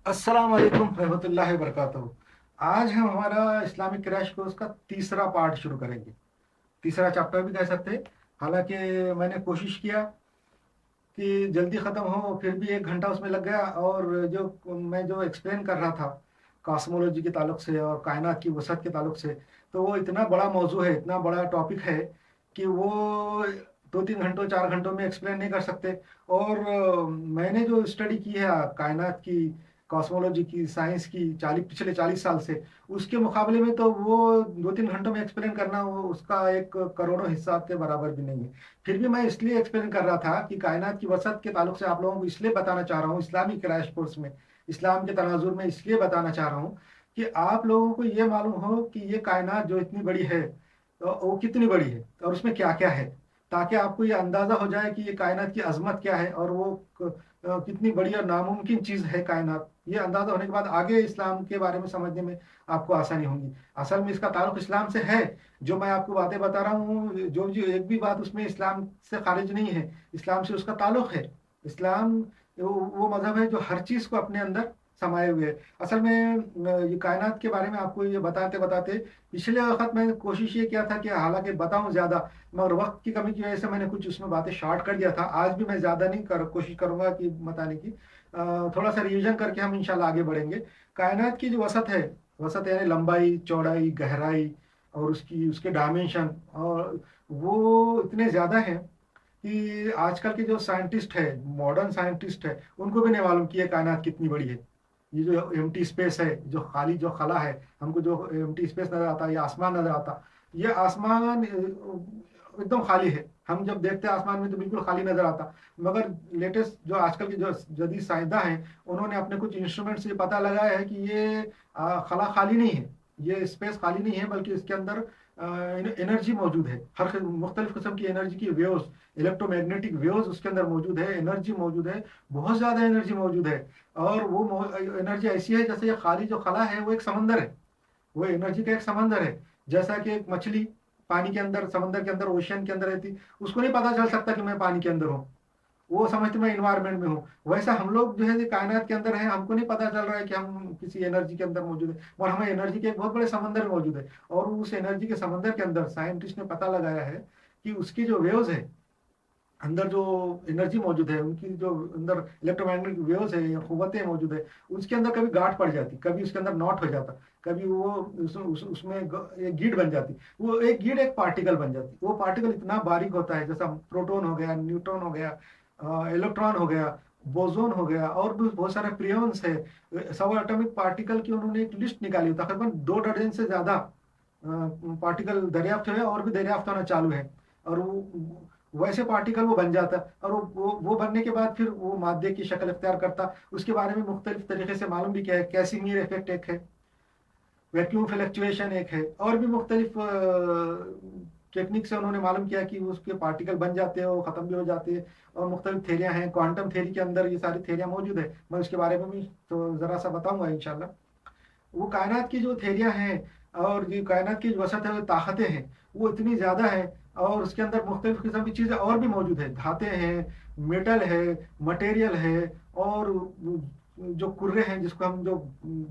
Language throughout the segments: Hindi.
अस्सलाम वालेकुम रहमतुल्लाहि व बरकातहू। आज हम हमारा इस्लामिक क्रैश कोर्स का तीसरा पार्ट शुरू करेंगे। तीसरा चैप्टर भी कह सकते हैं। हालांकि मैंने कोशिश किया कि जल्दी ख़त्म हो, फिर भी 1 घंटा उसमें लग गया। और जो मैं जो एक्सप्लेन कर रहा था कॉस्मोलॉजी के ताल्लुक से और कायनात की वसअत के ताल्लुक से, तो वो इतना बड़ा मौजू है, इतना बड़ा टॉपिक है कि वो 2-3 घंटों 4 घंटों में एक्सप्लेन नहीं कर सकते। और मैंने जो स्टडी की है कायनात की, कॉस्मोलॉजी की, साइंस की पिछले 40 साल से, उसके मुकाबले में तो वो 2-3 घंटों में एक्सप्लेन करना वो उसका एक करोड़ों हिस्सा के बराबर भी नहीं है। फिर भी मैं इसलिए एक्सप्लेन कर रहा था कि कायनात की वसअत के ताल्लुक से आप लोगों को इसलिए बताना चाह रहा हूँ इस्लामी क्रैश कोर्स में, इस्लाम के तनाजुर में इसलिए बताना चाह रहा हूँ कि आप लोगों को ये मालूम हो कि ये कायनात जो इतनी बड़ी है, तो वो कितनी बड़ी है और उसमें क्या क्या है, ताकि आपको ये अंदाजा हो जाए कि ये कायनात की अजमत क्या है और वो कितनी बड़ी और नामुमकिन चीज है कायनात। ये अंदाजा होने के बाद आगे इस्लाम के बारे में समझने में आपको आसानी होगी। असल में इसका ताल्लुक इस्लाम से है। जो मैं आपको बातें बता रहा हूँ, जो जो एक भी बात उसमें इस्लाम से खारिज नहीं है, इस्लाम से उसका ताल्लुक है। इस्लाम वो मजहब है जो हर चीज को अपने अंदर समाये हुए है। असल में ये कायनात के बारे में आपको ये बताते बताते पिछले वक्त मैंने कोशिश ये किया था कि हालांकि बताऊं ज्यादा, मगर वक्त की कमी की वजह से मैंने कुछ उसमें बातें शॉर्ट कर दिया था। आज भी मैं ज्यादा नहीं कोशिश करूंगा कि बताने की। थोड़ा सा रिवीजन करके हम इंशाल्लाह आगे बढ़ेंगे। कायनात की जो वसत है, वसत यानी लंबाई चौड़ाई गहराई और उसकी उसके डायमेंशन, और वो इतने ज्यादा हैं कि आजकल के जो साइंटिस्ट है, मॉडर्न साइंटिस्ट है, उनको भी नहीं मालूम कि ये कायनात कितनी बड़ी है। ये जो एम्प्टी स्पेस है, जो खाली जो खला है, हमको जो एम्प्टी स्पेस नजर आता है, ये आसमान नजर आता, ये आसमान एकदम खाली है। हम जब देखते हैं आसमान में तो बिल्कुल खाली नजर आता। मगर लेटेस्ट जो आजकल के जो जदीद साइंसदान हैं, उन्होंने अपने कुछ इंस्ट्रूमेंट से पता लगाया है कि ये खला खाली नहीं है, ये स्पेस खाली नहीं है, बल्कि इसके अंदर एनर्जी मौजूद है। हर मुख्तलिफ किस्म की एनर्जी की वेव्स, इलेक्ट्रोमैग्नेटिक वेव्स उसके अंदर मौजूद है, एनर्जी मौजूद है, बहुत ज्यादा एनर्जी मौजूद है। और वो एनर्जी ऐसी है जैसे ये खाली जो खला है वो एक समंदर है, वो एनर्जी का एक समंदर है। जैसा कि एक मछली पानी के अंदर, समंदर के अंदर, ओशियन के अंदर रहती, उसको नहीं पता चल सकता कि मैं पानी के अंदर हूँ, वो समझते मैं इन्वायरमेंट में हूँ। वैसा हम लोग जो है कायनात के अंदर हैं, हमको नहीं पता चल रहा है कि हम किसी एनर्जी के अंदर मौजूद है, और हमें एनर्जी के एक बहुत बड़े समंदर में मौजूद है। और उस एनर्जी के समंदर के अंदर साइंटिस्ट ने पता लगाया है कि उसकी जो वेव्स है, अंदर जो एनर्जी मौजूद है, उनकी जो अंदर इलेक्ट्रोमैग्नेटिक वेव्स है या कुव्वतें मौजूद है, उसके अंदर कभी गांठ पड़ जाती, कभी उसके अंदर नॉट हो जाता, कभी वो उसमें एक गीड बन जाती। वो एक गीड एक पार्टिकल बन जाती। वो पार्टिकल इतना बारीक होता है, जैसा प्रोटॉन हो गया, न्यूट्रॉन हो गया, इलेक्ट्रॉन हो गया, बोसोन हो गया, और भी बहुत सारे प्रियॉन्स है। सब एटॉमिक पार्टिकल की उन्होंने एक लिस्ट निकाली, तकरीबन 2 दर्जन से ज्यादा पार्टिकल दरियाफ्त हुए और भी दरियाफ्त होना चालू है। और वो वैसे पार्टिकल वो बन जाता, और वो बनने के बाद फिर वो मादे की शक्ल इख्तियार करता। उसके बारे में मुख्तलिफ तरीके से मालूम भी किया है। कैसिमिर इफेक्ट एक है, वैक्यूम फ्लक्चुएशन एक है, और भी मुख्तलिफ टेक्निक से उन्होंने मालूम किया कि उसके पार्टिकल बन जाते हैं, वो ख़त्म भी हो जाते हैं। और मुख्तलिफ थेरियाँ हैं, क्वांटम थेरी के अंदर ये सारी थेरियाँ मौजूद है। मैं उसके बारे में भी तो ज़रा सा बताऊंगा इंशाल्लाह। वो कायनात की जो थेरियाँ हैं और जो कायनात की जो वसत है, वो ताकतें हैं, वो इतनी ज़्यादा है। और उसके अंदर मुख्तलिफ किस्म की चीज़ें और भी मौजूद है, धातें हैं, मेटल है, मटेरियल है, और जो कुर्रे हैं, जिसको हम जो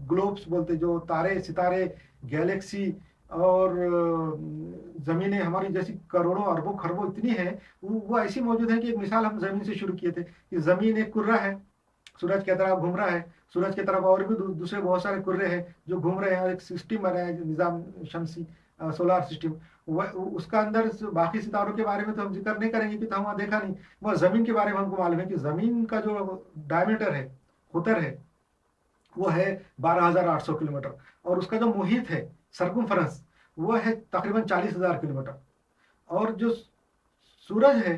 ग्लोब्स बोलते हैं, जो तारे सितारे, गैलेक्सी और ज़मीनें हमारी जैसी करोड़ों अरबों खरबों इतनी है, वो ऐसी मौजूद है कि एक मिसाल हम ज़मीन से शुरू किए थे कि ज़मीन एक कुर्रा है, सूरज की तरफ घूम रहा है। सूरज की तरफ और भी दूसरे बहुत सारे कुर्रे हैं जो घूम रहे हैं, और एक सिस्टम बना है, निजाम शमसी, सोलार सिस्टम। उसका अंदर बाकी सितारों के बारे में तो हम जिक्र नहीं करेंगे कि तो हम वहाँ देखा नहीं। मगर जमीन के बारे में हमको मालूम है कि जमीन का जो डायमीटर है, कुतर है, वो है 12,800 किलोमीटर। और उसका जो मुहित है, सरकमफरेंस, वो है तकरीबन 40,000 किलोमीटर। और जो सूरज है,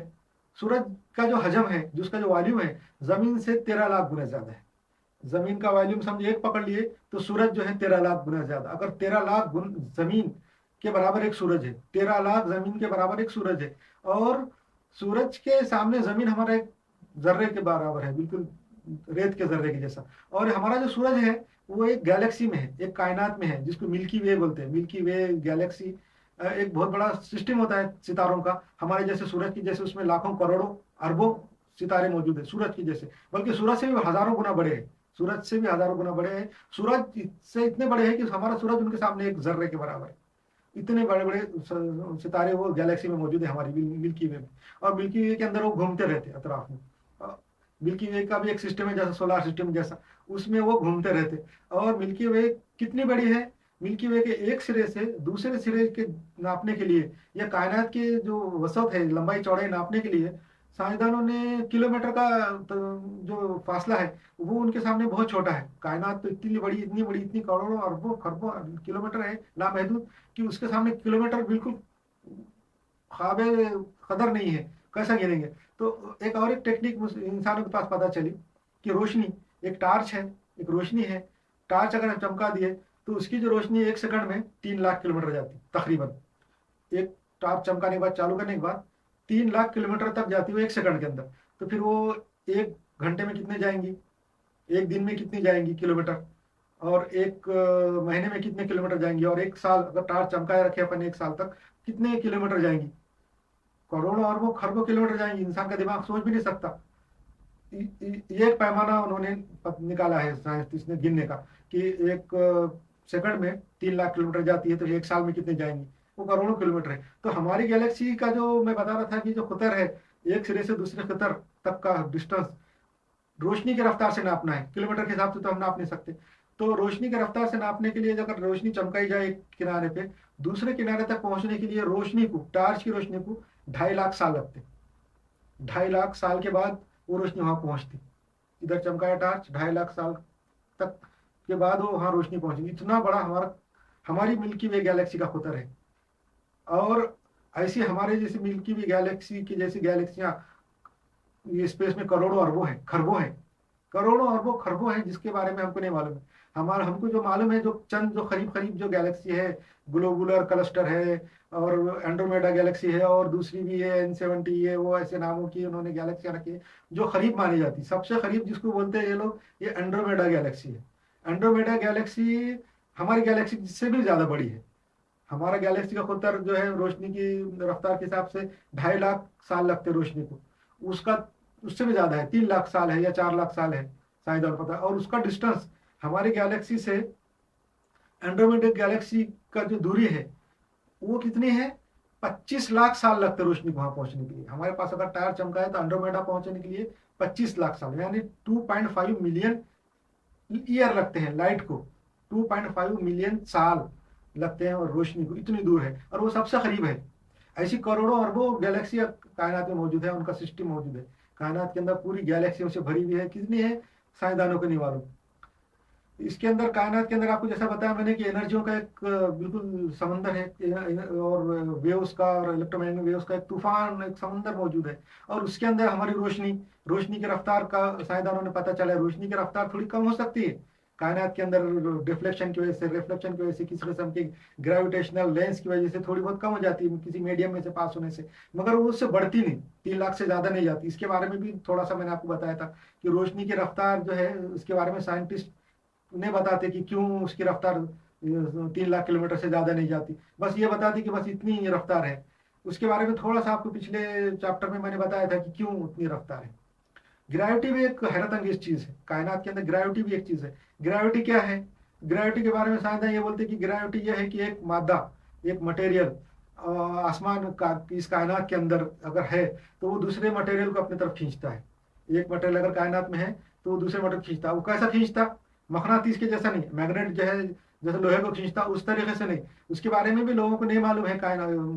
सूरज का जो हजम है, जो उसका जो वॉल्यूम है, जमीन से 13 लाख गुना ज्यादा है। जमीन का वॉल्यूम समझिए एक पकड़ लिए, तो सूरज जो है 13 लाख गुना ज्यादा। अगर 13 लाख गुण जमीन के बराबर एक सूरज है, 13 लाख जमीन के बराबर एक सूरज है। और सूरज के सामने जमीन हमारा एक जर्रे के बराबर है, बिल्कुल रेत के जर्रे के जैसा। और हमारा जो सूरज है, वो एक गैलेक्सी में है, एक कायनात में है, जिसको मिल्की वे बोलते हैं। मिल्की वे गैलेक्सी एक बहुत बड़ा सिस्टम होता है सितारों का, हमारे जैसे सूरज की जैसे उसमें लाखों करोड़ों अरबों सितारे मौजूद है सूरज की जैसे, बल्कि सूरज से भी हजारों गुना बड़े हैं। सूरज से भी हजारों गुना बड़े हैं। सूरज से इतने बड़े हैं कि हमारा सूरज उनके सामने एक जर्रे के बराबर है। इतने बड़े बड़े सितारे वो गैलेक्सी में मौजूद है हमारी मिल्की वे में। और मिल्की वे के अंदर वो घूमते रहते हैं अतराफ में। मिल्की वे का भी एक सिस्टम है जैसा सोलार सिस्टम जैसा, उसमें वो घूमते रहते। और मिल्की वे कितनी बड़ी है, मिल्की वे के एक सिरे से दूसरे सिरे के नापने के लिए, या कायनात के जो वसत है लंबाई चौड़ाई नापने के लिए, साइंसदानों ने किलोमीटर का जो फासला है वो उनके सामने बहुत छोटा है। कायनात तो इतनी बड़ी इतनी बड़ी इतनी करोड़ों अरबों खरबों किलोमीटर है लामहदूद, कि उसके सामने किलोमीटर बिल्कुल काबिल कदर नहीं है, कैसा गिनेंगे। तो एक और एक टेक्निक इंसानों के पास पता चली कि रोशनी, एक टार्च है, एक रोशनी है, टार्च अगर हम चमका दिए तो उसकी जो रोशनी 1 सेकंड में 3 लाख किलोमीटर जाती तकरीबन। एक टार्च चमकाने के बाद चालू करने के बाद 3 लाख किलोमीटर तक जाती है 1 सेकंड के अंदर। तो फिर वो 1 घंटे में कितने जाएंगी, एक दिन में कितनी जाएंगी किलोमीटर, और एक महीने में कितने किलोमीटर जाएंगी, और एक साल अगर टार्च चमकाए रखे अपन 1 साल तक कितने किलोमीटर जाएंगी, करोड़ों अरबों खरबों किलोमीटर जाएंगी। इंसान का दिमाग सोच भी नहीं सकता। ये एक पैमाना उन्होंने निकाला है साइंटिस्ट ने गिनने का, कि एक सेकंड में 3 लाख किलोमीटर जाती है तो 1 साल में कितने जाएंगी, वो करोड़ों किलोमीटर है। तो हमारी गैलेक्सी का जो मैं बता रहा था कि जो खुतर है, एक सिरे से दूसरे खुतर तक का डिस्टेंस रोशनी की रफ्तार से नापना है, किलोमीटर के हिसाब से तो हम नाप नहीं सकते। तो रोशनी की रफ्तार से नापने के लिए अगर रोशनी चमकाई जाए एक किनारे पे, दूसरे किनारे तक पहुंचने के लिए रोशनी को, टार्च की रोशनी को 2.5 लाख साल लगते। 2.5 लाख साल के बाद वो रोशनी वहां पहुंचती। इधर चमकाया टार्च, 2.5 लाख साल तक के बाद वो वहां रोशनी पहुंचेगी। इतना बड़ा हमारी मिल्की वे गैलेक्सी का खुतर है। और ऐसी हमारे जैसी मिल्की वे गैलेक्सी की जैसी गैलेक्सियां ये स्पेस में करोड़ों अरबों है, खरबों है, करोड़ों अरबों खरबों है, जिसके बारे में हमको नहीं मालूम है। हमको जो मालूम है, जो चंद जो करीब करीब जो गैलेक्सी है, ग्लोबुलर क्लस्टर है, और एंड्रोमेडा गैलेक्सी है, और दूसरी भी है N70 है, वो ऐसे नामों की उन्होंने गैलेक्सियां रखी है जो करीब मानी जाती। सबसे करीब जिसको बोलते हैं ये लोग, ये एंड्रोमेडा गैलेक्सी है। एंड्रोमेडा गैलेक्सी हमारी गैलेक्सी से भी ज्यादा बड़ी है। हमारा गैलेक्सी का खुतर जो है रोशनी की रफ्तार के हिसाब से 2.5 लाख साल लगते रोशनी को, उसका उससे भी ज्यादा है, 3 लाख साल है या 4 लाख साल है शायद, और पता। और उसका डिस्टेंस हमारी गैलेक्सी से एंड्रोमेडा गैलेक्सी का जो दूरी है वो कितनी है, 25 लाख साल लगते रोशनी को वहां पहुंचने के लिए। हमारे पास अगर टायर चमका है तो एंड्रोमेडा पहुंचने के लिए 25 लाख साल, यानी 2.5 मिलियन ईयर लगते हैं लाइट को, 2.5 मिलियन साल लगते हैं, और रोशनी को इतनी दूर है, और वो सबसे करीब है। ऐसी करोड़ों अरबों गैलेक्सी कायनात में मौजूद है, उनका सिस्टम मौजूद है। कायनात के अंदर पूरी गैलेक्सियों से भरी हुई है, कितनी है साइंसदानों को नहीं मालूम। इसके अंदर कायनात के अंदर आपको जैसा बताया मैंने कि एनर्जियों का एक बिल्कुल समंदर है, और वेव्स का और इलेक्ट्रोमैग्नेटिक वेव्स का एक तूफान, एक समंदर मौजूद है। और उसके अंदर हमारी रोशनी की रफ्तार का साइंसदानों ने पता चला है, रोशनी की रफ्तार थोड़ी कम हो सकती है कायनात के अंदर, डिफ्लेक्शन की वजह से, रिफ्लेक्शन की वजह से, किसी किस्म की ग्रेविटेशनल लेंस की वजह से थोड़ी बहुत कम हो जाती है किसी मीडियम में से पास होने से, मगर वो उससे बढ़ती नहीं, 3 लाख से ज्यादा नहीं जाती। इसके बारे में भी थोड़ा सा मैंने आपको बताया था कि रोशनी की रफ्तार जो है उसके बारे में साइंटिस्ट नहीं बताते कि क्यों उसकी रफ्तार 3 लाख किलोमीटर से ज्यादा नहीं जाती, बस ये बताती कि बस इतनी ही रफ्तार है। उसके बारे में थोड़ा सा आपको पिछले चैप्टर में मैंने बताया था कि क्यों उतनी रफ्तार है। ग्रेविटी भी एक हैरत अंगेज चीज है, कायनात के अंदर ग्रेविटी भी एक चीज है। ग्रेविटी क्या है, ग्रेविटी के बारे में साइंसदान ये बोलते हैं कि ग्रेविटी यह है कि एक मादा, एक मटेरियल आसमान का इस कायनात के अंदर अगर है तो वो दूसरे मटेरियल को अपनी तरफ खींचता है। एक मटेरियल अगर कायनात में है तो वो दूसरे मटेरियल खींचता है। वो कैसा खींचता, मकनातीस के जैसा नहीं, मैग्नेट जो है जैसे लोहे को खींचता उस तरीके से नहीं। उसके बारे में भी लोगों को नहीं मालूम है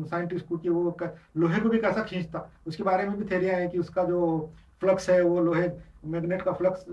साइंटिस्ट को कि वो लोहे को भी कैसा खींचता। उसके बारे में भी थेरिया है कि उसका जो फ्लक्स है वो लोहे, मैग्नेट का फ्लक्स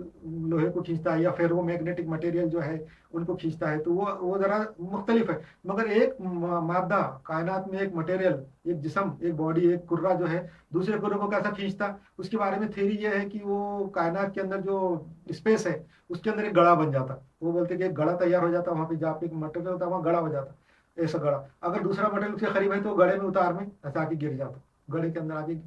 लोहे को खींचता है, या फिर वो मैग्नेटिक मटेरियल जो है उनको खींचता है। तो वो जरा मुख्तलिफ है। मगर एक मादा कायनात में, एक मटेरियल, एक जिस्म, एक बॉडी, एक कुर्रा जो है दूसरे कुर्रे को कैसा खींचता, उसके बारे में थ्योरी ये है कि वो कायनात के अंदर जो स्पेस है उसके अंदर एक गड़ा बन जाता। वो बोलते कि एक गड़ा तैयार हो जाता, वहां पे जहाँ पे एक मटेरियल होता वहाँ गड़ा हो जाता, ऐसा गड़ा। अगर दूसरा मटेरियल उसके करीब है तो गड़े में उतार में ऐसा आके गिर जाता, गड़े के अंदर आके,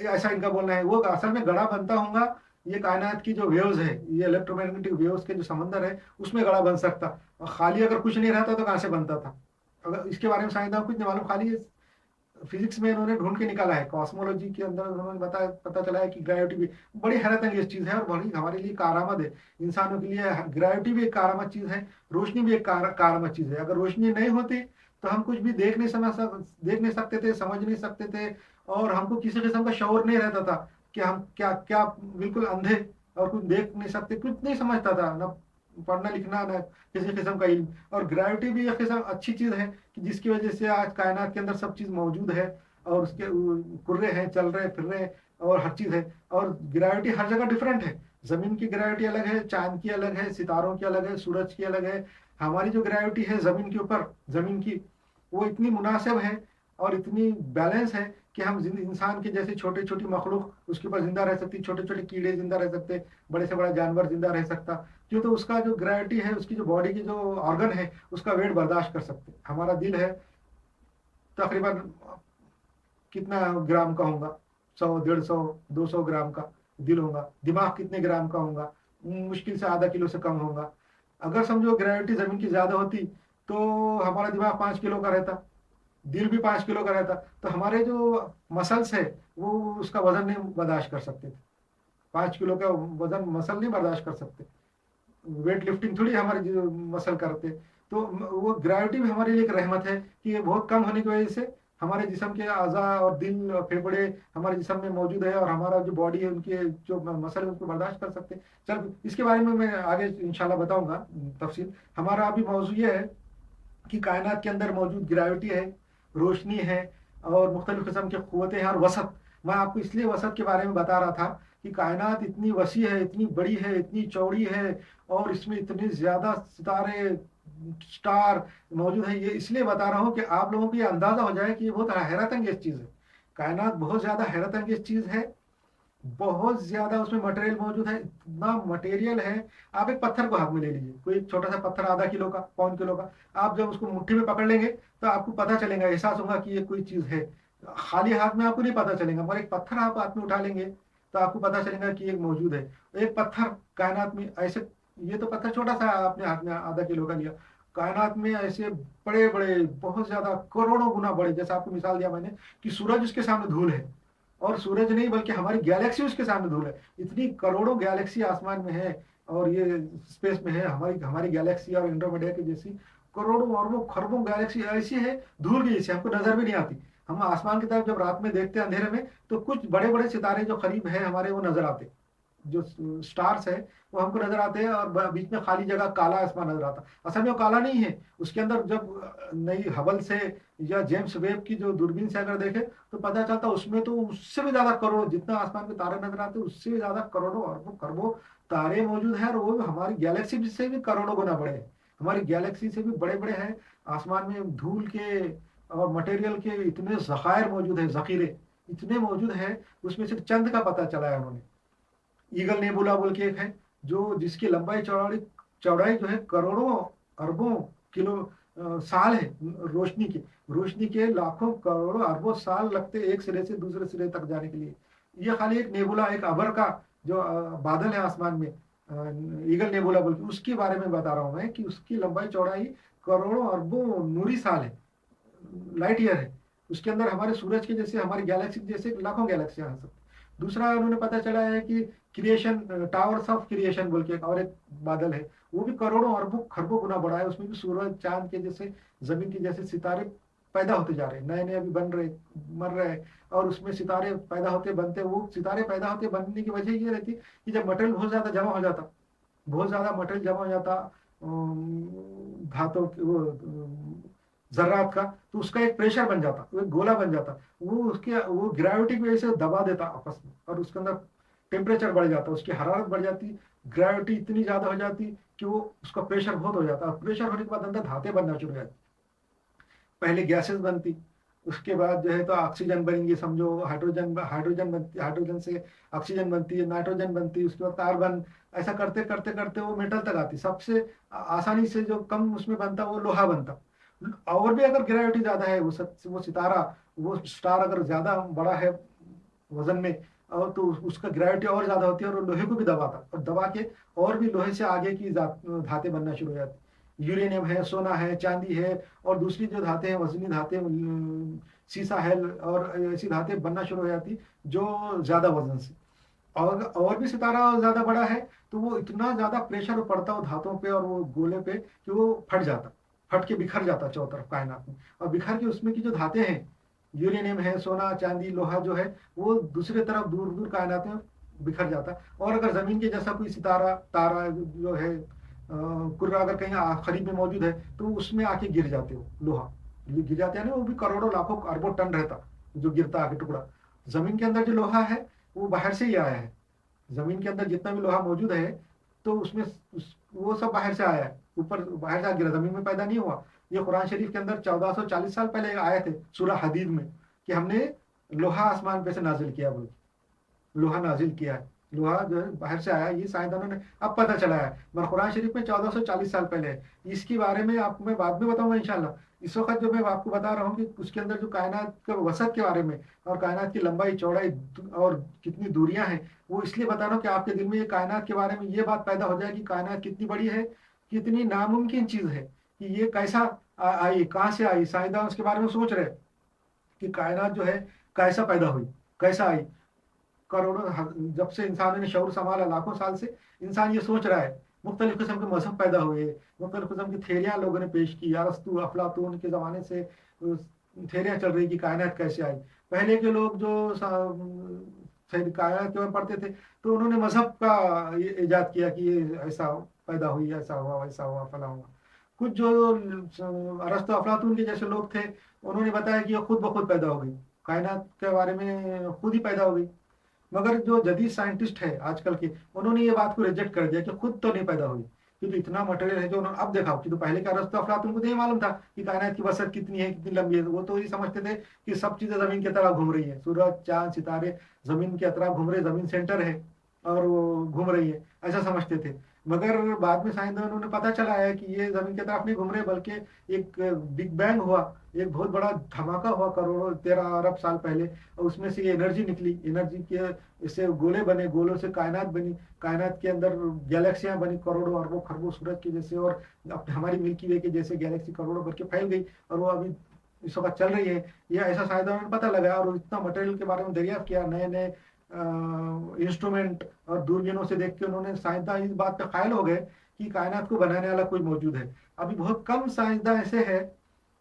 ऐसा इनका बोलना है। वो असल में गड़ा बनता होगा, ये कायनात की जो वेव्स है, ये इलेक्ट्रोमैग्नेटिक वेव्स के जो समंदर है उसमें गड़ा बन सकता। और खाली अगर कुछ नहीं रहता तो कहाँ से बनता था, अगर इसके बारे में साइंसदान कुछ नहीं मालूम, खाली फिजिक्स में इन्होंने ढूंढ के निकाला है, कॉस्मोलॉजी के अंदर उन्होंने पता चला है कि ग्रेविटी भी बड़ी हैरत अंगेज चीज है और बड़ी हमारे लिए कारामद है। इंसानों के लिए ग्रेविटी भी एक कारामद चीज है, रोशनी भी एक कारामद चीज है। अगर रोशनी नहीं होती तो हम कुछ भी देख नहीं सकते थे, समझ नहीं सकते थे, और हमको किसी किस्म का शऊर नहीं रहता था कि हम क्या क्या, बिल्कुल अंधे और कुछ देख नहीं सकते, कुछ नहीं समझता था, ना पढ़ना लिखना, ना किसी किस्म का इल्म। और ग्रेविटी भी एक किस्म अच्छी चीज है कि जिसकी वजह से आज कायनात के अंदर सब चीज मौजूद है, और उसके कुर्रे हैं, चल रहे फिर रहे, और हर चीज है। और ग्रेविटी हर जगह डिफरेंट है, जमीन की ग्रेविटी अलग है, चांद की अलग है, सितारों की अलग है, सूरज की अलग है। हमारी जो ग्रेविटी है जमीन के ऊपर, जमीन की, वो इतनी मुनासिब है और इतनी बैलेंस है कि हम इंसान के जैसे छोटे छोटी मखलूक उसके ऊपर जिंदा रह सकती, छोटे छोटे कीड़े जिंदा रह सकते, बड़े से बड़ा जानवर जिंदा रह सकता, क्यों तो उसका जो ग्रेविटी है, उसकी जो बॉडी की जो ऑर्गन है उसका वेट बर्दाश्त कर सकते। हमारा दिल है तकरीबन कितना ग्राम का होगा, 100, 150, 200 ग्राम का दिल होगा। दिमाग कितने ग्राम का होगा, मुश्किल से आधा किलो से कम होगा। अगर समझो ग्रेविटी जमीन की ज्यादा होती तो हमारा दिमाग 5 किलो का रहता, दिल भी 5 किलो का रहता, तो हमारे जो मसल्स है वो उसका वजन नहीं बर्दाश्त कर सकते थे। 5 किलो का वजन मसल नहीं बर्दाश्त कर सकते, वेट लिफ्टिंग थोड़ी हमारे मसल करते। तो वो ग्रेविटी भी हमारे लिए एक रहमत है कि ये बहुत कम होने की वजह से हमारे जिस्म के अज़ा और दिल और फेफड़े हमारे जिस्म में मौजूद है, और हमारा जो बॉडी है उनके जो मसल है उसको बर्दाश्त कर सकते हैं। चल इसके बारे में मैं आगे इंशाल्लाह बताऊंगा तफसील। हमारा अभी मौजूद ये है कि कायनात के अंदर मौजूद ग्रेविटी है, रोशनी है, और मुख्तलिफ किस्म की क़ुव्वतें हैं, और वसत। मैं आपको इसलिए वसत के बारे में बता रहा था कि कायनात इतनी वसी है, इतनी बड़ी है, इतनी चौड़ी है, और इसमें इतने ज्यादा सितारे, स्टार मौजूद है। ये इसलिए बता रहा हूँ कि आप लोगों को ये अंदाजा हो जाए कि ये बहुत हैरत अंगेज चीज है। कायनात बहुत ज्यादा हैरत अंगेज चीज है, बहुत ज्यादा उसमें मटेरियल मौजूद है, इतना मटेरियल है। आप एक पत्थर को हाथ में ले लीजिए, कोई एक छोटा सा पत्थर, आधा किलो का, पौन किलो का, आप जब उसको मुट्ठी में पकड़ लेंगे तो आपको पता चलेगा, एहसास होगा कि ये कोई चीज है। खाली हाथ में आपको नहीं पता चलेगा, मगर एक पत्थर आप हाथ में उठा लेंगे तो आपको पता चलेगा कि एक मौजूद है। एक पत्थर कायनात में ऐसे, ये तो पत्थर छोटा सा आपने हाथ में आधा किलो का लिया, कायनात में ऐसे बड़े बड़े, बहुत ज्यादा, करोड़ों गुना बड़े। जैसे आपको मिसाल दिया मैंने कि सूरज उसके सामने धूल है, और सूरज नहीं बल्कि हमारी गैलेक्सी उसके सामने धूल है। इतनी करोड़ों गैलेक्सी आसमान में है, और ये स्पेस में है। हमारी हमारी गैलेक्सी और एंड्रोमेडा की जैसी करोड़ों अरबों खरबों गैलेक्सी ऐसी है, धूल की जैसी, हमको नजर भी नहीं आती। हम आसमान की तरफ जब रात में देखते हैं अंधेरे में, तो कुछ बड़े बड़े सितारे जो करीब है हमारे, वो नजर आते, जो स्टार्स है वो हमको नजर आते हैं, और बीच में खाली जगह काला आसमान नजर आता। असल में वो काला नहीं है, उसके अंदर जब नई हबल से या जेम्स वेब की जो दूरबीन से अगर देखे तो पता चलता उसमें तो उससे भी ज्यादा करोड़, जितना आसमान में तारे नजर आते हैं उससे भी ज्यादा करोड़ों अरबों खरबों तारे मौजूद हैं, और वो हमारी गैलेक्सी से भी करोड़ों गुना बड़े हैं, हमारी गैलेक्सी से भी बड़े बड़े हैं। आसमान में धूल के और मटेरियल के इतने जखायर मौजूद है, जखीरे इतने मौजूद है, उसमें सिर्फ चंद का पता चला है उन्होंने। ईगल नेबुला बोल के एक है, जो जिसकी लंबाई चौड़ाई चौड़ाई जो है करोड़ों अरबों किलो साल है। रोशनी के लाखों करोड़ों अरबों साल लगते एक सिरे से दूसरे सिरे तक जाने के लिए। ये खाली एक नेबुला, एक अबर का जो बादल है आसमान में, ईगल नेबुला बोल के, उसके बारे में बता रहा हूं मैं कि उसकी लंबाई चौड़ाई करोड़ों अरबों नूरी साल है, लाइट ईयर है। उसके अंदर हमारे सूरज के जैसे, हमारी गैलेक्सी जैसे लाखों गैलेक्सियां हैं सब। दूसरा उन्होंने पता चला है कि क्रिएशन, टावर्स ऑफ क्रिएशन बोल के एक और एक बादल है, वो भी करोड़ों अरबों खरबों गुना बड़ा है। उसमें भी सूरज चांद के जैसे, जमीन के जैसे सितारे पैदा होते जा रहे हैं, नए नए अभी बन रहे, मर रहे हैं। और उसमें सितारे पैदा होते बनते, वो सितारे पैदा होते बनने की वजह ये रहती कि जब मटेरियल बहुत ज्यादा जमा हो जाता, बहुत ज्यादा मटेरियल जमा हो जाता धातु वो जर्रात का, तो उसका एक प्रेशर बन जाता, वो एक गोला बन जाता, वो ग्रेविटी की वजह से दबा देता आपस में, और उसके अंदर टेम्परेचर बढ़ जाता, उसकी हरारत बढ़ जाती, ग्रेविटी इतनी ज्यादा हो जाती कि वो उसका प्रेशर बहुत हो जाता, और प्रेशर होने के बाद अंदर धातें बनना शुरू हो जाती। पहले गैसेस बनती, उसके बाद जो है तो ऑक्सीजन बनेंगे, समझो हाइड्रोजन हाइड्रोजन बनती, हाइड्रोजन से ऑक्सीजन बनती है, नाइट्रोजन बनती है, उसके बाद कार्बन, ऐसा करते करते करते वो मेटल तक आती। सबसे आसानी से जो कम उसमें बनता वो लोहा बनता। और भी अगर ग्रेविटी ज्यादा है, वो सितारा, वो स्टार अगर ज्यादा बड़ा है वजन में, और तो उसका ग्रेविटी और ज्यादा होती है, और वो लोहे को भी दबाता, और दबा के और भी लोहे से आगे की धातें बनना शुरू हो जाती। यूरेनियम है, सोना है, चांदी है, और दूसरी जो धातें हैं, वजनी धातें, सीसा है और ऐसी धातें बनना शुरू हो जाती जो ज्यादा वजन से। और भी सितारा ज्यादा बड़ा है तो वो इतना ज्यादा प्रेशर पड़ता है धातुओं पे और वो गोले पे कि वो फट जाता, फट के बिखर जाता चारों तरफ कायनात में। और बिखर के उसमें की जो धातें हैं, यूरेनियम है, सोना चांदी लोहा जो है, वो दूसरे तरफ दूर दूर कायनात में बिखर जाता। और अगर जमीन के जैसा कोई सितारा तारा जो है कुर्रा अगर कहीं करीब में मौजूद है तो उसमें आके गिर जाते हो लोहा, ये गिर जाते हैं ना, वो भी करोड़ों लाखों अरबों टन रहता जो गिरता आके टुकड़ा। जमीन के अंदर जो लोहा है वो बाहर से ही आया है। जमीन के अंदर जितना भी लोहा मौजूद है तो उसमें वो सब बाहर से आया है, ऊपर बाहर से गिरा, जमीन में पैदा नहीं हुआ। ये कुरान शरीफ के अंदर 1440 साल पहले आए थे सूरह हदीद में कि हमने लोहा आसमान पे से नाजिल किया, बोल लोहा नाजिल किया है। लोहा जो है बाहर से आया, ये साइंसदानों ने अब पता चला है, मगर कुरान शरीफ में 1440 साल पहले है। इसके बारे में आपको मैं बाद में बताऊंगा इंशाल्लाह। इस वक्त जो मैं आपको बता रहा हूँ कि उसके अंदर जो कायनात का वसत के बारे में और कायनात की लंबाई चौड़ाई और कितनी दूरियां हैं, वो इसलिए बता रहा हूँ कि आपके दिल में ये कायनात के बारे में ये बात पैदा हो जाए कि कायनात कितनी बड़ी है, कितनी नामुमकिन चीज है, कि ये कैसा आई, कहाँ से आई। साइंसदान उसके बारे में सोच रहे हैं कि कायनात जो है कैसा पैदा हुई, कैसा आई। करोड़ों जब से इंसानों ने शऊर संभाला, लाखों साल से इंसान ये सोच रहा है। मुख्तलिफ किस्म के मजहब पैदा हुए, मुख्तलिफ किस्म की थेरियां लोगों ने पेश की, अरस्तु अफलातून के ज़माने से थेरियां चल रही कि कायनात कैसे आई। पहले के लोग जो कायनात के बारे में पढ़ते थे तो उन्होंने मजहब का इजाद किया कि ये ऐसा पैदा हुई, ऐसा हुआ, वैसा हुआ, फला हुआ। कुछ जो अरस्तु अफलातून के जैसे लोग थे उन्होंने बताया कि ये खुद ब खुद पैदा हो गई, कायनात के बारे में खुद ही पैदा हो गई। मगर जो जदीद साइंटिस्ट है आजकल के, उन्होंने ये बात को रिजेक्ट कर दिया कि खुद तो नहीं पैदा हुई, कि तो इतना मटेरियल है जो उन्होंने अब देखा। कि तो पहले का अरस्तु अफलातून को तो ये मालूम था कि कायनात की वसत कितनी है, कितनी लंबी है। वो तो ये समझते थे कि सब चीजें जमीन की तरफ घूम रही है, सूरज चांद सितारे जमीन के तरफ घूम रहे, जमीन सेंटर है और वो घूम रही है, ऐसा समझते थे। मगर बाद में साइंसदानों ने पता चला है कि ये जमीन की तरफ नहीं घूम रहे, बल्कि एक बिग बैंग हुआ, एक बहुत बड़ा धमाका हुआ करोड़ों 13 अरब साल पहले। और उसमें से ये एनर्जी निकली, एनर्जी के इससे गोले बने, गोलों से कायनात बनी, कायनात के अंदर गैलेक्सियां बनी करोड़ों अरबों खरबों सूरज के जैसे, और हमारी मिल्की वे के जैसे गैलेक्सी करोड़ों भर के फैल गई और वो अभी इस वक्त चल रही है। ये ऐसा साइंसदानों ने पता लगाया और इतना मटेरियल के बारे में दरियाफ्त किया, नए नए इंस्ट्रूमेंट और दूरबीनों से देख के उन्होंने साइंसदान इस बात पे कायल हो गए कि कायनात को बनाने वाला कोई मौजूद है। अभी बहुत कम साइंसदान ऐसे हैं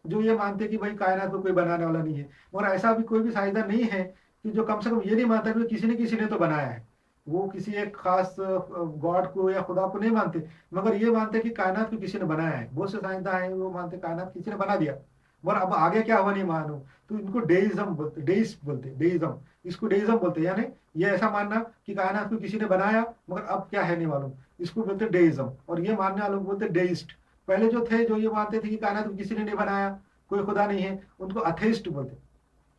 जो ये मानते कि भाई कायनात को कोई बनाने वाला नहीं है। और ऐसा भी कोई भी साइंसदान नहीं है कि जो कम से कम ये नहीं मानता कि किसी ने तो बनाया है। वो किसी एक खास गॉड को या खुदा को नहीं मानते, मगर ये मानते कि कायनात को किसी ने बनाया है। बहुत से साइंसदान हैं वो मानते कायनात किसी ने बना दिया। और अब आगे क्या हुआ नहीं मालूम, तो इनको डेइज्म बोलते, डेइस्ट बोलते, डेइज्म, इसको डेइज्म बोलते हैं। यानी ये ऐसा मानना कि कायनात को किसी ने बनाया मगर अब क्या है नहीं मालूम, इसको बोलते डेइज्म। और ये मानने वालों को बोलते डेइस्ट। पहले जो थे जो ये मानते थे कि कायनात को किसी ने नहीं बनाया, कोई खुदा नहीं है, उनको अथेइस्ट बोलते,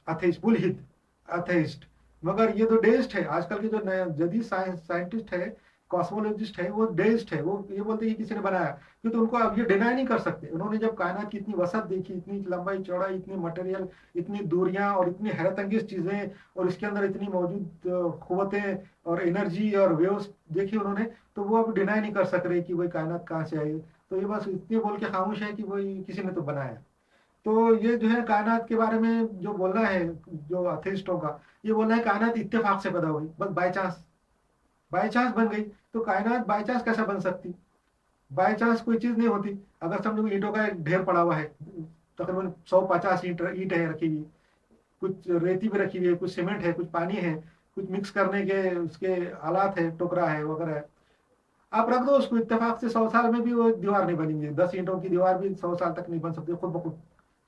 अथेइस्ट पुलहित, अथेइस्ट। मगर ये तो डेइस्ट है। आजकल के जो नए जदीद साइंटिस्ट है, कॉस्मोलॉजिस्ट है, वो डेइस्ट है। वो ये बोलते हैं कि किसी ने बनाया, क्योंकि उनको अब ये डिनाई नहीं कर सकते। उन्होंने जब कायनात की इतनी वसत देखी, इतनी लंबाई चौड़ाई, इतनी मटेरियल, इतनी दूरियां और इतनी हैरत अंगेज चीजें, और इसके अंदर इतनी मौजूद कुव्वतें और एनर्जी और वेव्स देखी उन्होंने, तो वो अब डिनाई नहीं कर सक रहे कि वही कायनात कहाँ से आई। तो ये बस इतने बोल के खामोश है कि वही किसी ने तो बनाया। तो ये जो है कायनात के बारे में जो बोलना है जो अथेइस्टों का, ये बोलना है कायनात इत्तेफाक से पैदा हुई, बस बाय चांस, बाय चांस बन गई। तो कायनात बाय चांस कैसे बन सकती? बाय चांस कोई चीज नहीं होती। अगर समझो कि ईंटों का एक ढेर पड़ा हुआ है, तकरीबन 150 ईंट है रखी हुई, कुछ रेती भी रखी हुई है, कुछ सीमेंट है, कुछ पानी है, कुछ मिक्स करने के उसके आलात है, टोकरा है वगैरह है। आप रख दो उसको, इत्तेफाक से 100 साल में भी वो दीवार नहीं बनेंगे। 10 ईंटों की दीवार भी 100 साल तक नहीं बन सकती खुद ब खुद।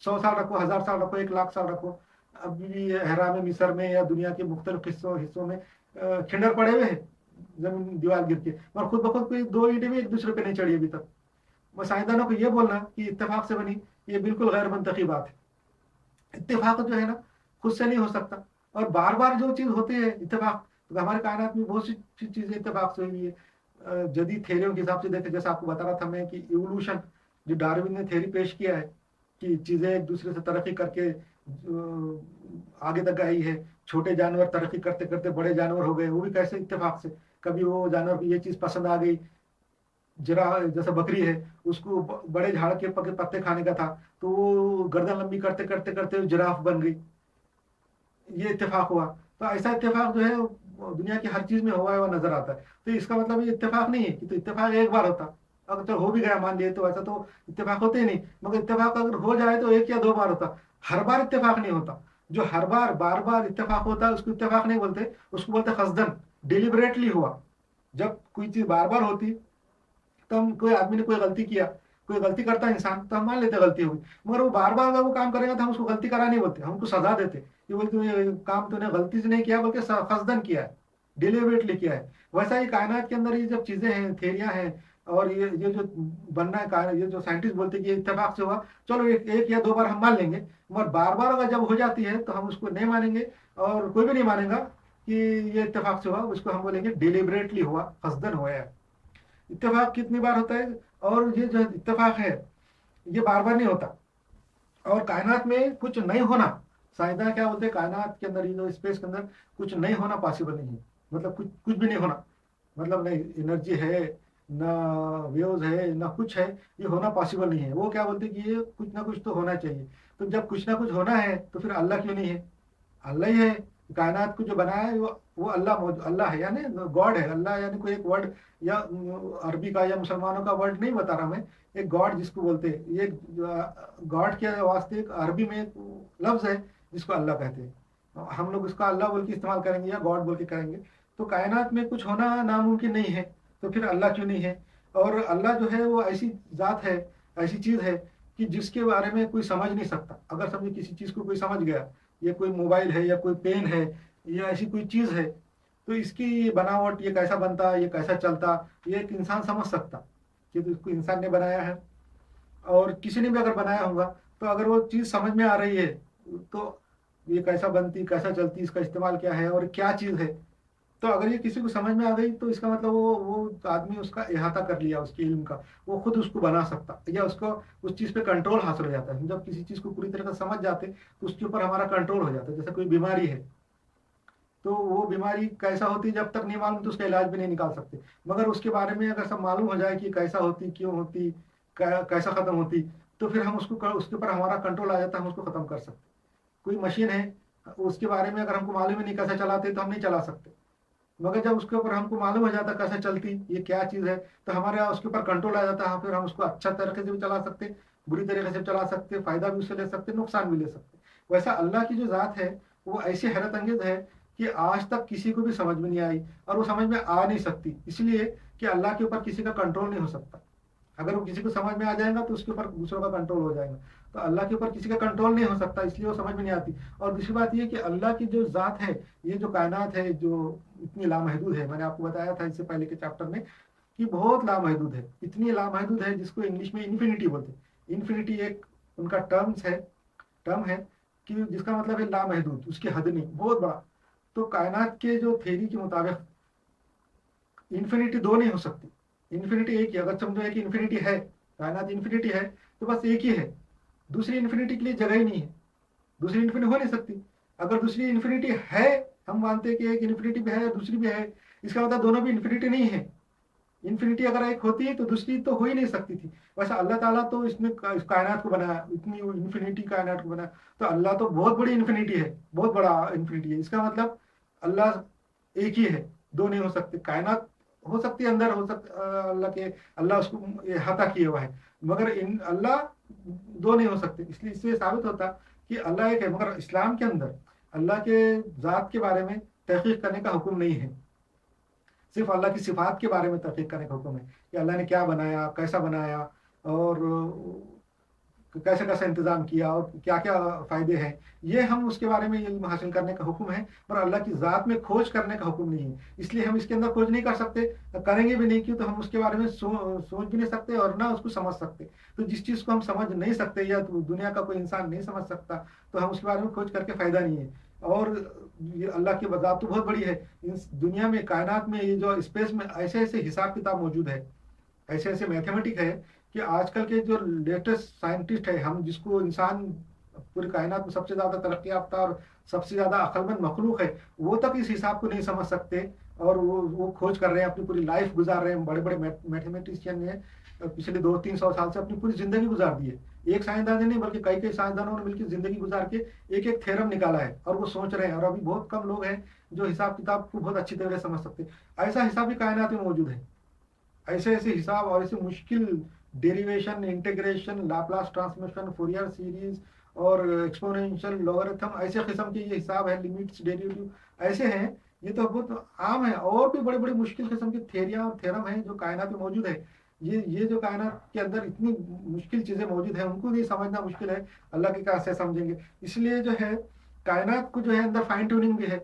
100 साल रखो, 1000 साल रखो, 1 लाख साल रखो, अभी भी हरा में, मिस्र में या दुनिया के मुख्तलिफ हिस्सों हिस्सों में खंडर पड़े हुए हैं जमीन दीवार गिर के, और खुद ब खुद कोई दो ईंटें भी एक दूसरे पे नहीं चढ़ी अभी तक। मैं साइंसदानों को ये बोलना कि इत्तेफाक से बनी, ये बिल्कुल गैर मंतकी बात है। इत्तेफाक जो है ना खुद से नहीं हो सकता। और बार बार जो चीज होती है इत्तेफाक, तो हमारे कायनात में बहुत सी चीजें इत्तेफाक से हुई है। जदीद थेरियों के हिसाब से देखे, जैसे आपको बता रहा था मैं कि इवोल्यूशन, जो डार्विन ने थेरी पेश किया है कि चीजें एक दूसरे से तरक्की करके आगे तक आई है। छोटे जानवर तरक्की करते करते बड़े जानवर हो गए, वो भी कैसे? इत्तेफाक से। कभी वो जानवर को ये चीज पसंद आ गई, जरा जैसे बकरी है, उसको बड़े झाड़ के पत्ते खाने का था, तो वो गर्दन लंबी करते करते करते जिराफ बन गई। ये इत्तेफाक हुआ। तो ऐसा इत्तेफाक जो है वो दुनिया की हर चीज में हुआ है, वो नजर आता है। तो इसका मतलब ये इत्तेफाक नहीं है कि तो इत्तेफाक एक बार होता, अगर तो हो भी गया मान लिए, तो ऐसा तो इत्तेफाक होते ही नहीं। मगर इत्तेफाक अगर हो जाए तो एक या दो बार होता, हर बार इत्तेफाक नहीं होता। जो हर बार बार बार इत्तेफाक होता है उसको इत्तेफाक नहीं बोलते, उसको बोलते कसदन, डिलिबरेटली हुआ। जब कोई चीज बार बार होती, तो हम कोई आदमी ने कोई गलती किया, कोई गलती करता है इंसान, तो हम मान लेते गलती होगी। मगर वो बार बार अगर वो काम करेगा तो हम उसको गलती करा नहीं बोलते, हम उसको सजा देते। ये बोलते ये काम तूने गलती से नहीं किया बल्कि कसदन किया है, डिलिबरेटली किया है। वैसा ही कायनात के अंदर ये जब चीजें हैं, थेरियां हैं, और ये जो बनना है ये जो साइंटिस्ट बोलते हैं कि ये इत्तेफाक से हुआ, चलो एक या दो बार हम मान लेंगे। मगर बार बार अगर जब हो जाती है तो हम उसको नहीं मानेंगे, और कोई भी नहीं मानेगा कि ये इत्तेफाक से हुआ। उसको हम बोलेंगे डिलिबरेटली हुआ, कसदन हुआ है। इत्तेफाक कितनी बार होता है, और ये जो इत्तेफाक है ये बार बार नहीं होता। और कायनात में कुछ नहीं होना, साइंसदान क्या बोलते हैं, कायनात के अंदर, ये जो स्पेस के अंदर कुछ नहीं होना पॉसिबल नहीं है। मतलब कुछ कुछ भी नहीं होना, मतलब नहीं एनर्जी है, ना वेव्स है, ना कुछ है, ये होना पॉसिबल नहीं है। वो क्या बोलते हैं कि ये कुछ ना कुछ तो होना चाहिए। तो जब कुछ ना कुछ होना है तो फिर अल्लाह क्यों नहीं है? अल्लाह ही है। कायनात को जो बनाया है वो अल्लाह है, यानी गॉड है। अल्लाह यानी कोई एक वर्ड, या अरबी का या मुसलमानों का वर्ड नहीं बता रहा मैं, एक गॉड जिसको बोलते हैं, ये गॉड के वास्ते एक अरबी में एक लफ्ज है जिसको अल्लाह कहते हैं। हम लोग उसका अल्लाह बोल के इस्तेमाल करेंगे या गॉड बोल के करेंगे। तो कायनात में कुछ होना नामुमकिन नहीं है, तो फिर अल्लाह क्यों नहीं है? और अल्लाह जो है वो ऐसी जात है, ऐसी चीज है कि जिसके बारे में कोई समझ नहीं सकता। अगर समझे किसी चीज को कोई समझ गया, ये कोई मोबाइल है या कोई पेन है या ऐसी कोई चीज है, तो इसकी बनावट, ये कैसा बनता, ये कैसा चलता, ये एक इंसान समझ सकता कि तो इसको इंसान ने बनाया है। और किसी ने भी अगर बनाया होगा, तो अगर वो चीज समझ में आ रही है, तो ये कैसा बनती, कैसा चलती, इसका इस्तेमाल क्या है और क्या चीज है, तो अगर ये किसी को समझ में आ गई, तो इसका मतलब वो आदमी उसका इहाता कर लिया उसके इल्म का, वो खुद उसको बना सकता, या उसको उस चीज पे कंट्रोल हासिल हो जाता है। जब किसी चीज को पूरी तरह से समझ जाते तो उसके ऊपर हमारा कंट्रोल हो जाता है। जैसे कोई बीमारी है, तो वो बीमारी कैसा होती, जब तक नहीं मालूम तो उसका इलाज भी नहीं निकाल सकते। मगर उसके बारे में अगर सब मालूम हो जाए कि कैसा होती, क्यों होती, कैसा खत्म होती, तो फिर हम उसके ऊपर हमारा कंट्रोल आ जाता है, हम उसको खत्म कर सकते। कोई मशीन है, उसके बारे में अगर हमको मालूम ही नहीं कैसे चलाते, तो हम नहीं चला सकते। मगर जब उसके ऊपर हमको मालूम हो जाता कैसे चलती, ये क्या चीज है, तो हमारे यहाँ उसके ऊपर कंट्रोल आ जाता है। फिर हम उसको अच्छा तरीके से भी चला सकते, बुरी तरीके से चला सकते, फायदा भी उससे ले सकते, नुकसान भी ले सकते। वैसा अल्लाह की जो जात है वो ऐसी हैरत अंगेज है कि आज तक किसी को भी समझ में नहीं आई, और वो समझ में आ नहीं सकती, इसलिए कि अल्लाह के ऊपर किसी का कंट्रोल नहीं हो सकता। अगर वो किसी को समझ में आ जाएगा तो उसके ऊपर दूसरों का कंट्रोल हो जाएगा। तो अल्लाह के ऊपर किसी का कंट्रोल नहीं हो सकता, इसलिए वो समझ में नहीं आती। और दूसरी बात ये कि अल्लाह की जो जात है, ये जो कायनात है जो इतनी लामहदूद है, मैंने आपको बताया था इससे पहले के चैप्टर में कि बहुत लामहदूद है, इतनी लामहदूद है जिसको इंग्लिश में इन्फिनिटी बोलते हैं। इन्फिनिटी एक उनका टर्म है कि जिसका मतलब है लामहदूद, उसकी हद नहीं, बहुत बड़ा। तो कायनात के जो थ्योरी के मुताबिक इन्फिनिटी दो नहीं हो सकती, इन्फिनिटी एक ही। अगर समझो एक इन्फिनिटी है, कायनात इन्फिनिटी है, तो बस एक ही है। दूसरी इन्फिनिटी के लिए जगह ही नहीं है, दूसरी इन्फिनिटी हो नहीं सकती। अगर दूसरी इन्फिनिटी है, हम मानते हैं कि एक इन्फिनिटी भी है दूसरी भी है, इसका मतलब दोनों भी इन्फिनिटी नहीं है। इन्फिनिटी अगर एक होती है तो दूसरी तो हो ही नहीं सकती थी। वैसा अल्लाह ताला तो इसमें इस कायनात को बनाया, इतनी इन्फिनिटी कायनात को बनाया, तो अल्लाह तो बहुत बड़ी इन्फिनिटी है, बहुत बड़ा इन्फिनिटी है। इसका मतलब अल्लाह एक ही है, दो नहीं हो सकते। कायनात हो सकती है, अंदर हो सकता अल्लाह के, अल्लाह उसको अहाता किए हुआ है, मगर इन अल्लाह दो नहीं हो सकते। इसलिए इससे साबित होता कि अल्लाह एक है। मगर इस्लाम के अंदर अल्लाह के ज़ात के बारे में तहकीक करने का हुक्म नहीं है, सिर्फ अल्लाह की सिफात के बारे में तहकीक करने का हुक्म है कि अल्लाह ने क्या बनाया, कैसा बनाया, और कैसे कैसे इंतजाम किया, और क्या क्या फायदे हैं, ये हम उसके बारे में इल्म हासिल करने का हुक्म है। पर अल्लाह की ज़ात में खोज करने का हुक्म नहीं है। इसलिए हम इसके अंदर खोज नहीं कर सकते, करेंगे भी नहीं, क्यों, तो हम उसके बारे में सोच भी नहीं सकते और ना उसको समझ सकते। तो जिस चीज़ को हम समझ नहीं सकते, या तो दुनिया का कोई इंसान नहीं समझ सकता, तो हम उसके बारे में खोज करके फायदा नहीं है। और ये अल्लाह की ज़ात तो बहुत बड़ी है। इस दुनिया में, कायनात में, ये जो स्पेस में ऐसे ऐसे हिसाब किताब मौजूद है, ऐसे ऐसे मैथमेटिक है कि आजकल के जो लेटेस्ट साइंटिस्ट है, हम जिसको इंसान पूरी कायनात में सबसे ज्यादा तरक्की याफ्ता और सबसे ज्यादा अक्लमंद मखलूक है, वो तक इस हिसाब को नहीं समझ सकते। और वो खोज कर रहे हैं, अपनी पूरी लाइफ गुजार रहे हैं। बड़े बड़े मैथमेटिशियन ने पिछले 200-300 साल से अपनी पूरी जिंदगी गुजार दी है। एक साइंसदान ने नहीं बल्कि कई कई साइंसदानों ने मिलकर जिंदगी गुजार के एक एक थ्योरम निकाला है और वो सोच रहे हैं। और अभी बहुत कम लोग हैं जो हिसाब किताब को बहुत अच्छी तरह से समझ सकते हैं। ऐसा हिसाब भी कायनात में मौजूद है। ऐसे ऐसे हिसाब और ऐसे मुश्किल derivation, integration, Laplace transformation, Fourier series और एक्सपोनेंशियल लॉगरिथम, ऐसे किस्म के ये हिसाब है, लिमिट्स, डेरिवेटिव ऐसे हैं। ये तो बहुत आम है। और भी बड़े बड़े मुश्किल किस्म की थेरिया और थ्योरम हैं जो कायनात में मौजूद है। ये जो कायनात के अंदर इतनी मुश्किल चीजें मौजूद है, उनको नहीं समझना मुश्किल है, अल्लाह के कैसे समझेंगे। इसलिए जो है कायनात को जो है अंदर फाइन ट्यूनिंग भी है।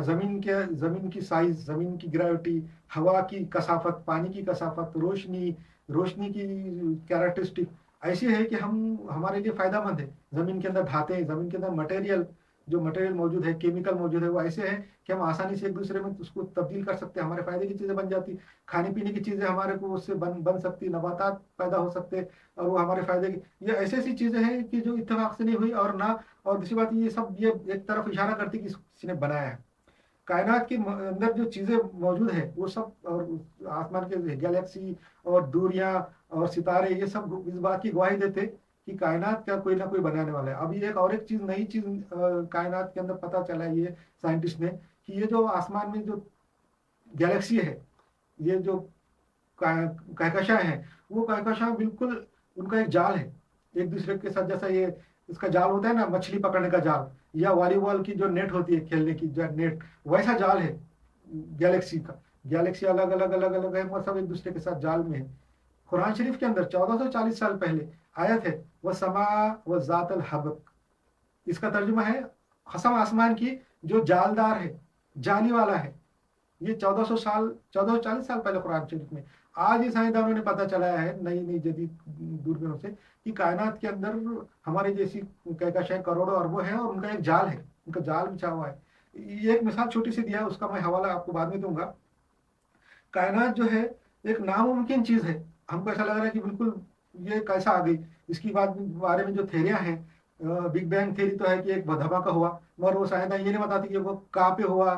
जमीन की साइज, जमीन की ग्रेविटी, हवा की कसाफत, पानी की कसाफत, रोशनी रोशनी की कैरेक्टरिस्टिक ऐसी है कि हम हमारे लिए फायदेमंद है। जमीन के अंदर धातें, जमीन के अंदर मटेरियल, जो मटेरियल मौजूद है, केमिकल मौजूद है, वो ऐसे हैं कि हम आसानी से एक दूसरे में उसको तब्दील कर सकते हैं। हमारे फायदे की चीजें बन जाती, खाने पीने की चीजें हमारे को उससे बन बन सकती, नबातात पैदा हो सकते और वो हमारे फायदे की। ये ऐसी ऐसी चीजें हैं कि जो इत्तेफाक से नहीं हुई और ना। और दूसरी बात ये सब ये एक तरफ इशारा करती कि किसी ने बनाया है। कायनात के अंदर जो चीजें मौजूद है वो सब, और आसमान के गैलेक्सी और दूरियां और सितारे, ये सब इस बात की गवाही देते कि कायनात का कोई ना कोई बनाने वाला है। अभी एक और एक चीज, नई चीज कायनात के अंदर पता चला है ये साइंटिस्ट ने, कि ये जो आसमान में जो गैलेक्सी है, ये जो कहकशां हैं, वो कहकशां बिल्कुल उनका एक जाल है एक दूसरे के साथ। जैसा ये इसका जाल होता है ना, मछली पकड़ने का जाल, या वॉलीबॉल की जो नेट होती है खेलने की जो नेट, वैसा जाल है गैलेक्सी का। गैलेक्सी अलग अलग अलग अलग है, वो सब एक दूसरे के साथ जाल में है। कुरान शरीफ के अंदर 1440 साल पहले आयत है, वह समा व जातल हबक। इसका तर्जुमा है, कसम आसमान की जो जालदार है, जाली वाला है। ये 1440 साल पहले कुरान शरीफ में। आज ही साइंसदानों ने पता चलाया है नई नई जदीद दूरबीनों से कि कायनात के अंदर हमारे जैसी कहकशां करोड़ों अरबों है और उनका एक जाल है, उनका जाल बिछा हुआ है। ये एक मिसाल छोटी सी दिया है, उसका मैं हवाला आपको बाद में दूंगा। कायनात जो है एक नामुमकिन चीज है। हमको ऐसा लग रहा है कि बिल्कुल ये कैसा आ गई। इसकी बारे में जो थेरियां हैं, बिग बैंग थेरी तो है कि एक धमाका हुआ, मगर वो साइंसदान ये नहीं बताती कि वो कहाँ पे हुआ,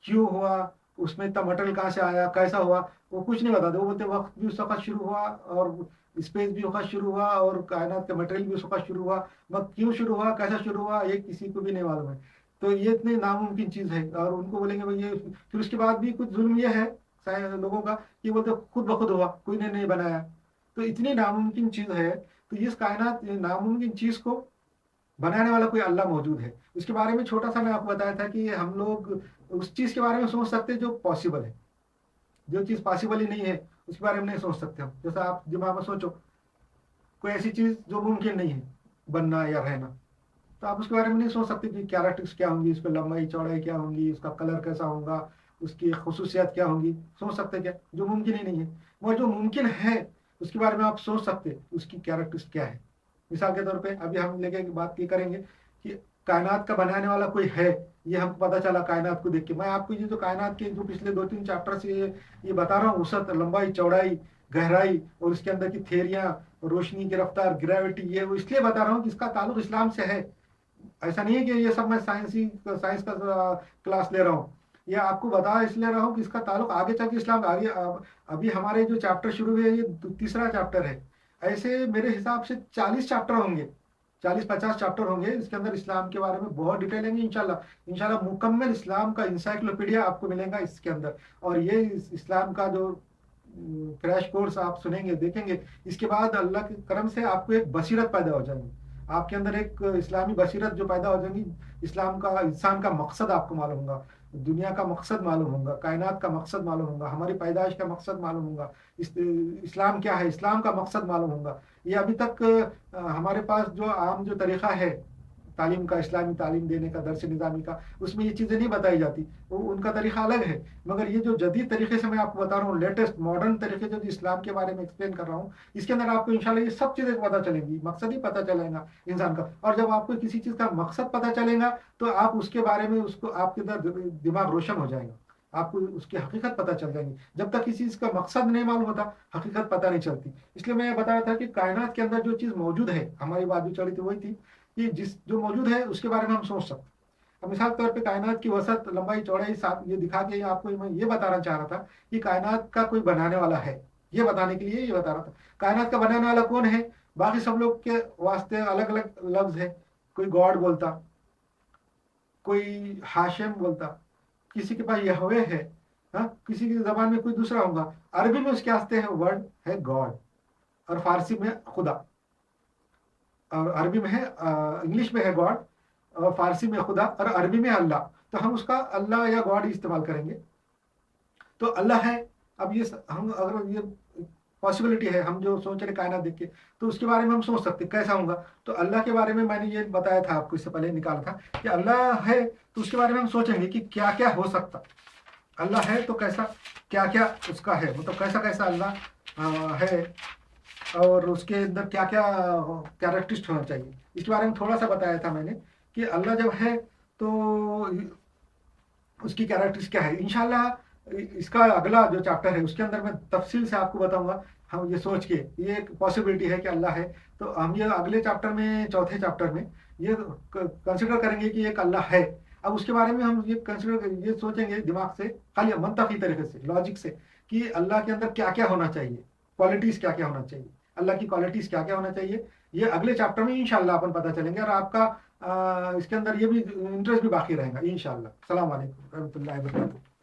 क्यों हुआ, उसमें इतना मटेरियल कहाँ से आया, कैसा हुआ, वो कुछ नहीं बताते। वो बोलते वक्त भी उस वक्त शुरू हुआ और स्पेस भी उस वक्त शुरू हुआ और कायनात का मटेरियल भी उस वक्त शुरू हुआ, मगर क्यों शुरू हुआ, कैसा शुरू हुआ, ये किसी को भी नहीं मालूम है। तो ये इतनी नामुमकिन चीज है। और उनको बोलेंगे भाई ये, फिर उसके बाद भी कुछ जुल्म ये है लोगों का कि बोलते खुद ब खुद हुआ, कोई ने नहीं बनाया। तो इतनी नामुमकिन चीज है। तो इस कायनात नामुमकिन चीज को बनाने वाला कोई अल्लाह मौजूद है। उसके बारे में छोटा सा मैं आपको बताया था कि हम लोग उस चीज के बारे में सोच सकते हैं जो पॉसिबल है। जो चीज पॉसिबल ही नहीं है उसके बारे में नहीं सोच सकते हम। जैसा आप दिमाग में सोचो कोई ऐसी चीज जो मुमकिन नहीं है बनना या रहना, तो आप उसके बारे में नहीं सोच सकते कि कैरेक्टरिस्टिक्स क्या होंगी, उसकी लंबाई चौड़ाई क्या होंगी, उसका कलर कैसा होगा, उसकी खुसूसियात क्या होंगी। सोच सकते क्या, जो मुमकिन ही नहीं है। मगर जो मुमकिन है उसके बारे में आप सोच सकते उसकी कैरेक्टरिस्टिक्स क्या है। मिसाल के तौर पे अभी हम लेके बात ये करेंगे कि कायनात का बनाने वाला कोई है। ये हमको पता चला कायनात को देख के। मैं आपको ये जो कायनात के जो पिछले 2-3 चैप्टर से ये बता रहा हूँ, वसत, लंबाई, चौड़ाई, गहराई और इसके अंदर की थेरियां, रोशनी की रफ्तार, ग्रेविटी, ये वो इसलिए बता रहा हूँ कि इसका ताल्लुक इस्लाम से है। ऐसा नहीं है कि ये सब मैं साइंस का क्लास ले रहा हूँ। ये आपको बता इसलिए रहा हूँ कि इसका ताल्लुक आगे चल के इस्लाम आगे। अभी हमारे जो चैप्टर शुरू हुए ये तीसरा चैप्टर है। ऐसे मेरे हिसाब से 40 चैप्टर होंगे, 40-50 चैप्टर होंगे। इसके अंदर इस्लाम के बारे में बहुत डिटेल है। इंशाल्लाह इंशाल्लाह मुकम्मल इस्लाम का इंसाइक्लोपीडिया आपको मिलेगा इसके अंदर। और ये इस्लाम का जो क्रैश कोर्स आप सुनेंगे, देखेंगे, इसके बाद अल्लाह के करम से आपको एक बसीरत पैदा हो जाएगी। आपके अंदर एक इस्लामी बसीरत जो पैदा हो जाएगी। इस्लाम का, इंसान का मकसद आपको मालूम होगा, दुनिया का मकसद मालूम होगा, कायनात का मकसद मालूम होगा, हमारी पैदाइश का मकसद मालूम होगा, इस्लाम क्या है, इस्लाम का मकसद मालूम होगा। ये अभी तक हमारे पास जो आम जो तरीका है तालीम का, इस्लामी तालीम देने का, दरस निज़ामी का, उसमें ये चीज़ें नहीं बताई जाती। वो उनका तरीका अलग है। मगर ये जो जदीद तरीके से मैं आपको बता रहा हूँ, लेटेस्ट मॉडर्न तरीके जो इस्लाम के बारे में एक्सप्लेन कर रहा हूँ, इसके अंदर आपको इंशाल्लाह ये सब चीज़ें पता चलेंगी। मकसद ही पता चलेगा इंसान का। और जब आपको किसी चीज़ का मकसद पता चलेगा तो आप उसके बारे में, उसको आपके अंदर दिमाग रोशन हो जाएगा, आपको उसकी हकीकत पता चल जाएगी। जब तक किसी चीज़ का मकसद नहीं मालूम होता, हकीकत पता नहीं चलती। इसलिए मैं ये बता रहा था कि कायनात के अंदर जो चीज़ मौजूद है, हमारी बात जो चली थी वही थी कि जिस जो मौजूद है उसके बारे में हम सोच सकते। अब मिसाल के तौर पे कायनात की वसत, लंबाई, चौड़ाई, साथ ये दिखा के आपको मैं ये बताना चाह रहा था कि कायनात का कोई बनाने वाला है। ये बताने के लिए ये बता रहा था। कायनात का बनाने वाला कौन है? बाकी सब लोग के वास्ते अलग अलग लफ्ज है। कोई गॉड बोलता, कोई हाशिम बोलता, किसी के पास यहवे है, हाँ, किसी की जबान में कोई दूसरा होगा। अरबी में उसके वास्ते है वर्ड है गॉड, और फारसी में खुदा, और अरबी में है, इंग्लिश में है गॉड, और फारसी में खुदा, और अरबी में अल्लाह। तो हम उसका अल्लाह या गॉड इस्तेमाल करेंगे। तो अल्लाह है। अब ये हम अगर ये पॉसिबिलिटी है, हम जो सोच रहे कायनात देख के, तो उसके बारे में हम सोच सकते कैसा होगा। तो अल्लाह के बारे में मैंने ये बताया था आपको, इससे पहले निकाला था कि अल्लाह है, तो उसके बारे में हम सोचेंगे कि क्या क्या हो सकता। अल्लाह है तो कैसा, क्या क्या उसका है, मतलब कैसा कैसा अल्लाह है, और उसके अंदर क्या क्या कैरेक्टरिस्ट होना चाहिए। इसके बारे में थोड़ा सा बताया था मैंने कि अल्लाह जब है तो उसकी कैरेक्टरिस्ट क्या है। इंशाल्लाह इसका अगला जो चैप्टर है उसके अंदर मैं तफसील से आपको बताऊंगा। हम ये सोच के, ये एक पॉसिबिलिटी है कि अल्लाह है, तो हम ये अगले चैप्टर में, चौथे चैप्टर में ये कंसिडर करेंगे कि एक अल्लाह है। अब उसके बारे में हम ये कंसिडर, ये सोचेंगे दिमाग से, खाली मंतकी तरीके से, लॉजिक से, कि अल्लाह के अंदर क्या क्या होना चाहिए, क्वालिटीज क्या क्या होना चाहिए, अल्लाह की क्वालिटीज क्या क्या होना चाहिए। ये अगले चैप्टर में इंशाल्लाह अपन पता चलेंगे, और आपका इसके अंदर ये भी इंटरेस्ट भी बाकी रहेगा इंशाल्लाह। सलाम वालेकुम रहमतुल्लाहि व बरकातहू।